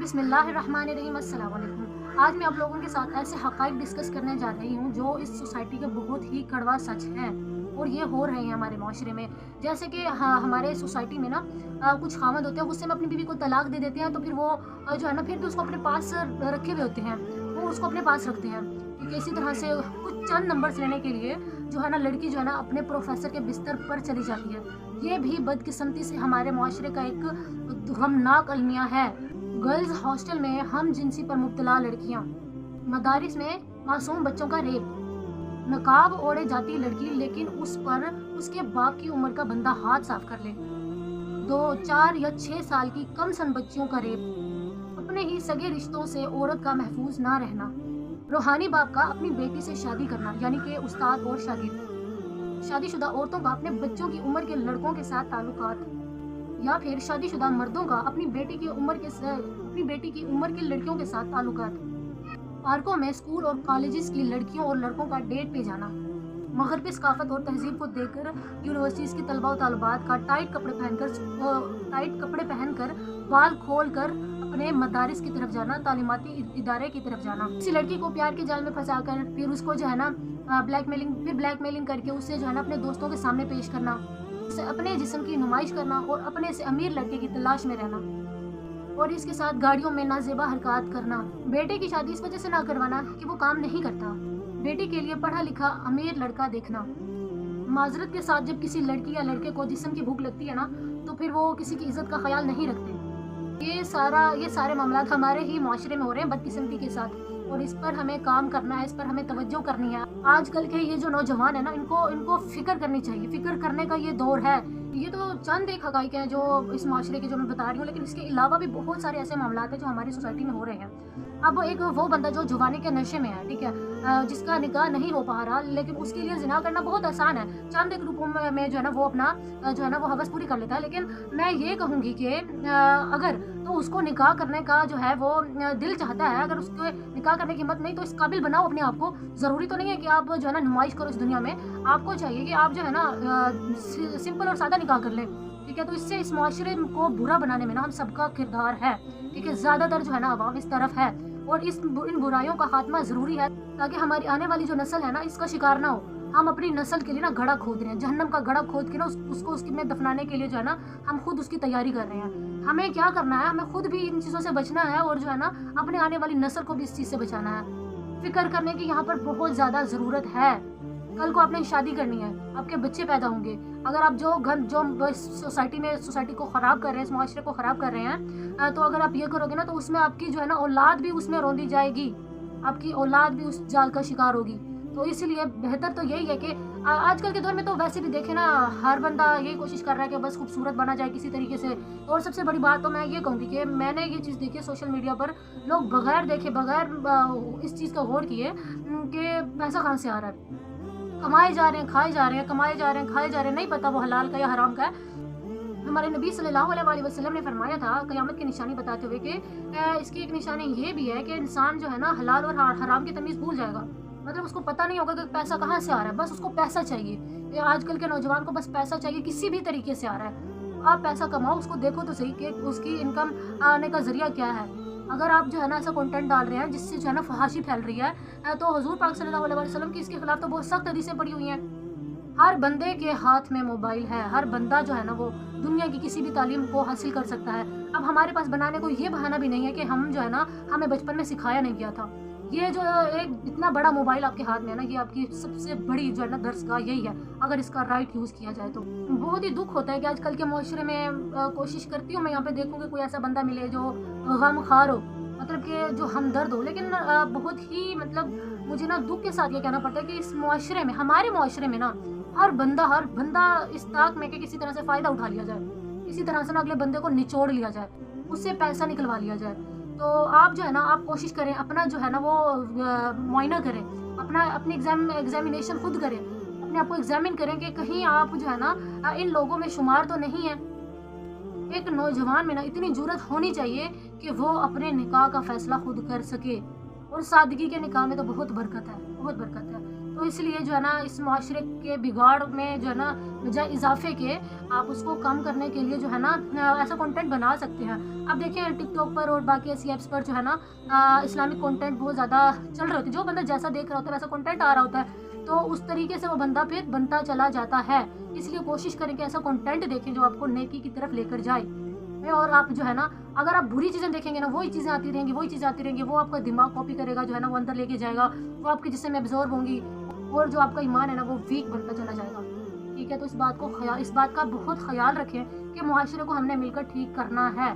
बिस्मिल्लाहिर्रहमानिर्रहीम। अस्सलाम वालेकुम। आज मैं आप लोगों के साथ ऐसे हक़ाइक़ डिस्कस करने जा रही हूँ जो इस सोसाइटी के बहुत ही कड़वा सच हैं और ये हो रहे हैं हमारे माशरे में। जैसे कि हमारे सोसाइटी में ना कुछ ख़ावंद होते हैं, गुस्से में अपनी बीवी को तलाक दे देते हैं, तो फिर वो जो है ना फिर भी उसको अपने पास रखे हुए होते हैं, वो उसको अपने पास रखते हैं। ठीक है, इसी तरह से कुछ चंद नंबर्स लेने के लिए जो है ना लड़की जो है ना अपने प्रोफेसर के बिस्तर पर चली जाती है। ये भी बदकिस्मती से हमारे माशरे का एक गमनाक अलमिया है। गर्ल्स हॉस्टल में हम जिनसी पर मुब्तला लड़कियां, मदारिस में मासूम बच्चों का रेप, नकाब ओढ़े जाती लड़की लेकिन उस पर उसके बाप की उम्र का बंदा हाथ साफ कर ले, 2, 4 या 6 साल की कम सन बच्चियों का रेप, अपने ही सगे रिश्तों से औरत का महफूज ना रहना, रूहानी बाप का अपनी बेटी से शादी करना यानी कि उस्ताद और शागिर्द, शादीशुदा औरतों का अपने बच्चों की उम्र के लड़कों के साथ ताल्लुकात, या फिर शादीशुदा मर्दों का अपनी बेटी की उम्र की लड़कियों के साथ ताल्लुकात, पार्कों में स्कूल और कॉलेजेस की लड़कियों और लड़कों का डेट पे जाना, मगरबी सकाफत और तहजीब को देखकर यूनिवर्सिटीज़ की तलबा और तालिबात का टाइट कपड़े पहनकर बाल खोल कर अपने मदारिस की तरफ जाना, तालीमाती इदारे की तरफ जाना, किसी लड़की को प्यार के जाल में फंसाकर फिर उसको जो है ना ब्लैकमेलिंग करके उससे जो है ना अपने दोस्तों के सामने पेश करना, उसे अपने जिस्म की नुमाइश करना और अपने से अमीर लड़के की तलाश में रहना, और इसके साथ गाड़ियों में नाजेबा हरकत करना। बेटे की शादी इस वजह से ना करवाना कि वो काम नहीं करता, बेटी के लिए पढ़ा लिखा अमीर लड़का देखना। माजरत के साथ जब किसी लड़की या लड़के को जिस्म की भूख लगती है ना, तो फिर वो किसी की इज्जत का ख्याल नहीं रखते। ये सारे मामला हमारे ही माशरे में हो रहे हैं बदकिस्मती के साथ, और इस पर हमें काम करना है, इस पर हमें तवज्जो करनी है। आजकल के ये जो नौजवान है ना, इनको फिक्र करनी चाहिए, फिक्र करने का ये दौर है। ये तो चंद एक हक़ाइक़ हैं जो इस माशरे के जो मैं बता रही हूँ, लेकिन इसके अलावा भी बहुत सारे ऐसे मामला हैं जो हमारी सोसाइटी में हो रहे हैं। अब एक वो बंदा जो जुबानी के नशे में है, ठीक है, जिसका निकाह नहीं हो पा रहा, लेकिन उसके लिए ज़िना करना बहुत आसान है, चंद एक रुपयों में जो है ना वो अपना जो है ना वो हवस पूरी कर लेता है। लेकिन मैं ये कहूँगी कि अगर तो उसको निकाह करने का जो है वो दिल चाहता है, अगर उसके निकाह करने की हिम्मत नहीं तो इस काबिल बनाओ अपने आप को। ज़रूरी तो नहीं है कि आप जो है ना नुमाइश करो इस दुनिया में, आपको चाहिए कि आप जो है ना सिंपल और सादा निकाह कर लें, ठीक है। तो इससे इस माशरे को बुरा बनाने में ना हम सबका किरदार है, ठीक है। ज़्यादातर जो है ना अवाम इस तरफ है, और इन बुराइयों का खात्मा ज़रूरी है ताकि हमारी आने वाली जो नस्ल है ना इसका शिकार ना हो। हम अपनी नस्ल के लिए ना गड़ा खोद रहे हैं, जहन्नम का गड़ा खोद के ना उसको उसकी में दफनाने के लिए जो है ना हम खुद उसकी तैयारी कर रहे हैं। हमें क्या करना है, हमें खुद भी इन चीज़ों से बचना है, और जो है ना अपने आने वाली नस्ल को भी इस चीज़ से बचाना है। फिक्र करने की यहाँ पर बहुत ज़्यादा ज़रूरत है। कल को आपने शादी करनी है, आपके बच्चे पैदा होंगे, अगर आप जो सोसाइटी को ख़राब कर रहे हैं, इस माशरे को ख़राब कर रहे हैं, तो अगर आप ये करोगे ना तो उसमें आपकी जो है ना औलाद भी उसमें रौंदी जाएगी, आपकी औलाद भी उस जाल का शिकार होगी। तो इसीलिए बेहतर तो यही है कि आजकल के दौर में तो वैसे भी देखें ना, हर बंदा यही कोशिश कर रहा है कि बस खूबसूरत बना जाए किसी तरीके से। और सबसे बड़ी बात तो मैं ये कहूँगी कि मैंने ये चीज़ देखी है सोशल मीडिया पर, लोग बगैर देखे, बगैर इस चीज़ का गौर किए कि पैसा कहाँ से आ रहा है, कमाए जा रहे हैं, खाए जा रहे हैं, कमाए जा रहे हैं, खाए जा रहे हैं, नहीं पता वो हलाल का या हराम का है। हमारे नबी सल्लल्लाहु अलैहि वसल्लम ने फरमाया था क़यामत की निशानी बताते हुए कि इसकी एक निशानी ये भी है कि इंसान जो है ना हलाल और हराम की तमीज़ भूल जाएगा। मतलब उसको पता नहीं होगा कि पैसा कहाँ से आ रहा है, बस उसको पैसा चाहिए। आजकल के नौजवान को बस पैसा चाहिए, किसी भी तरीके से आ रहा है। आप पैसा कमाओ, उसको देखो तो सही कि उसकी इनकम आने का ज़रिया क्या है। अगर आप जो है ना ऐसा कंटेंट डाल रहे हैं जिससे जो है ना फहाशी फैल रही है, तो हुजूर पाक सल्लल्लाहु अलैहि वसल्लम की इसके खिलाफ तो बहुत सख्त हदीसें पड़ी हुई हैं। हर बंदे के हाथ में मोबाइल है, हर बंदा जो है ना वो दुनिया की किसी भी तालीम को हासिल कर सकता है। अब हमारे पास बनाने को ये बहाना भी नहीं है कि हम जो है ना हमें बचपन में सिखाया नहीं गया था। ये जो एक इतना बड़ा मोबाइल आपके हाथ में है ना, ये आपकी सबसे बड़ी जो है ना दरसगाह यही है, अगर इसका राइट यूज़ किया जाए तो। बहुत ही दुख होता है कि आजकल के माशरे में कोशिश करती हूँ मैं यहाँ पे देखूँ कि कोई ऐसा बंदा मिले जो गम खार हो, मतलब कि जो हमदर्द हो, लेकिन बहुत ही मतलब मुझे ना दुख के साथ ये कहना पड़ता है कि इस माशरे में, हमारे माशरे में ना हर बंदा इस ताक में कि किसी तरह से फ़ायदा उठा लिया जाए, किसी तरह से ना अगले बंदे को निचोड़ लिया जाए, उससे पैसा निकलवा लिया जाए। तो आप जो है ना आप कोशिश करें, अपना जो है ना वो मुआयना करें, अपनी एग्जामिनेशन खुद करें, अपने आप को एग्जामिन करें कि कहीं आप जो है ना इन लोगों में शुमार तो नहीं है। एक नौजवान में ना इतनी जुर्रत होनी चाहिए कि वो अपने निकाह का फ़ैसला खुद कर सके, और सादगी के निकाह में तो बहुत बरकत है, बहुत बरकत है। तो तो इसलिए जो है ना इस माशरे के बिगाड़ में जो है ना बजाय इजाफे के आप उसको कम करने के लिए जो है ना ऐसा कंटेंट बना सकते हैं। अब देखें टिकटॉक पर और बाकी ऐसी ऐप्स पर जो है ना इस्लामिक कंटेंट बहुत ज़्यादा चल रहे होते हैं। जो बंदा जैसा देख रहा होता है वैसा कंटेंट आ रहा होता है, तो उस तरीके से वो बंदा फिर बनता चला जाता है। इसलिए कोशिश करें कि ऐसा कंटेंट देखें जो आपको नेकी की तरफ लेकर जाए। और आप जो है ना अगर आप बुरी चीज़ें देखेंगे ना, वही चीज़ें आती रहेंगी, वही चीज़ें आती रहेंगी, वो आपका दिमाग कॉपी करेगा, जो है ना वो अंदर लेके जाएगा, वो आपके जिस्म में एब्जॉर्ब होंगी और जो आपका ईमान है ना वो वीक बनता चला जाएगा। ठीक है, तो इस बात का बहुत ख्याल रखें कि मुआशरे को हमने मिलकर ठीक करना है।